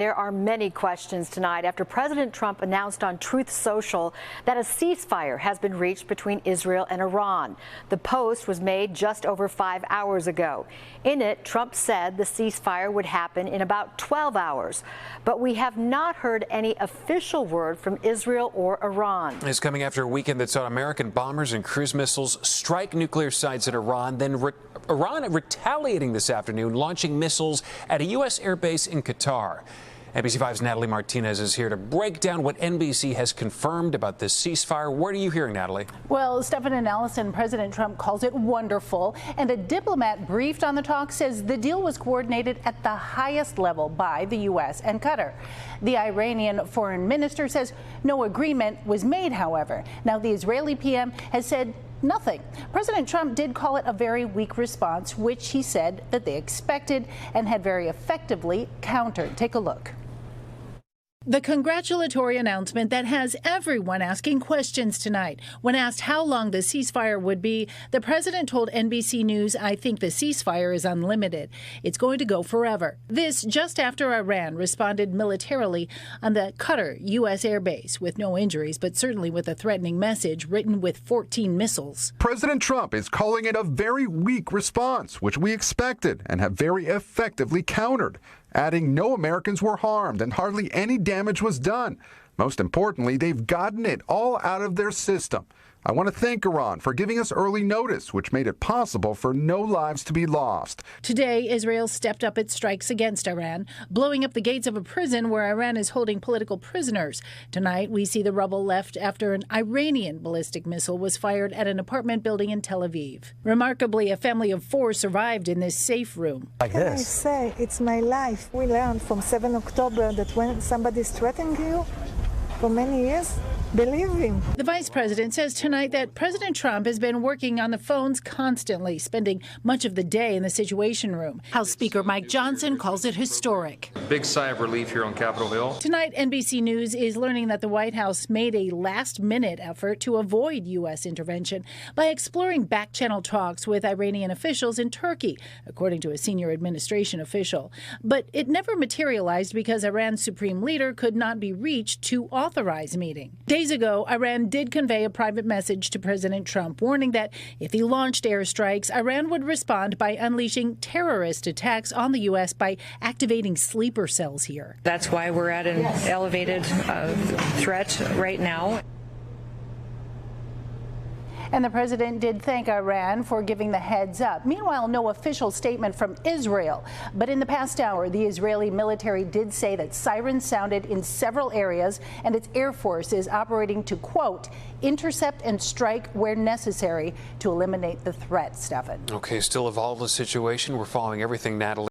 There are many questions tonight after President Trump announced on Truth Social that a ceasefire has been reached between Israel and Iran. The post was made just over 5 hours ago. In it, Trump said the ceasefire would happen in about 12 hours. But we have not heard any official word from Israel or Iran. It's coming after a weekend that saw American bombers and cruise missiles strike nuclear sites in Iran, then Iran retaliating this afternoon, launching missiles at a U.S. airbase in Qatar. NBC5's Natalie Martinez is here to break down what NBC has confirmed about this ceasefire. What are you hearing, Natalie? Well, Stephen and Allison, President Trump calls it wonderful, and a diplomat briefed on the talk says the deal was coordinated at the highest level by the U.S. and Qatar. The Iranian foreign minister says no agreement was made, however. Now, the Israeli PM has said nothing. President Trump did call it a very weak response, which he said that they expected and had very effectively countered. Take a look. The congratulatory announcement that has everyone asking questions tonight. When asked how long the ceasefire would be, the president told NBC News, "I think the ceasefire is unlimited. It's going to go forever." This just after Iran responded militarily on the Qatar U.S. airbase with no injuries, but certainly with a threatening message written with 14 missiles. President Trump is calling it a very weak response, which we expected and have very effectively countered, adding no Americans were harmed and hardly any damage was done. Most importantly, they've gotten it all out of their system. I want to thank Iran for giving us early notice, which made it possible for no lives to be lost. Today, Israel stepped up its strikes against Iran, blowing up the gates of a prison where Iran is holding political prisoners. Tonight, we see the rubble left after an Iranian ballistic missile was fired at an apartment building in Tel Aviv. Remarkably, a family of 4 survived in this safe room. Like this. Can I say, it's my life. We learned from 7 October that when somebody is threatening you for many years, believe him. The vice president says tonight that President Trump has been working on the phones constantly, spending much of the day in the Situation Room. House Speaker Mike Johnson calls it historic. Big sigh of relief here on Capitol Hill. Tonight, NBC News is learning that the White House made a last-minute effort to avoid U.S. intervention by exploring back-channel talks with Iranian officials in Turkey, according to a senior administration official. But it never materialized because Iran's supreme leader could not be reached to authorize a meeting. Days ago, Iran did convey a private message to President Trump, warning that if he launched airstrikes, Iran would respond by unleashing terrorist attacks on the U.S. by activating sleeper cells here. That's why we're at an elevated threat right now. And the president did thank Iran for giving the heads up. Meanwhile, no official statement from Israel. But in the past hour, the Israeli military did say that sirens sounded in several areas and its Air Force is operating to, quote, intercept and strike where necessary to eliminate the threat, Stephen. Okay, still a volatile situation. We're following everything, Natalie.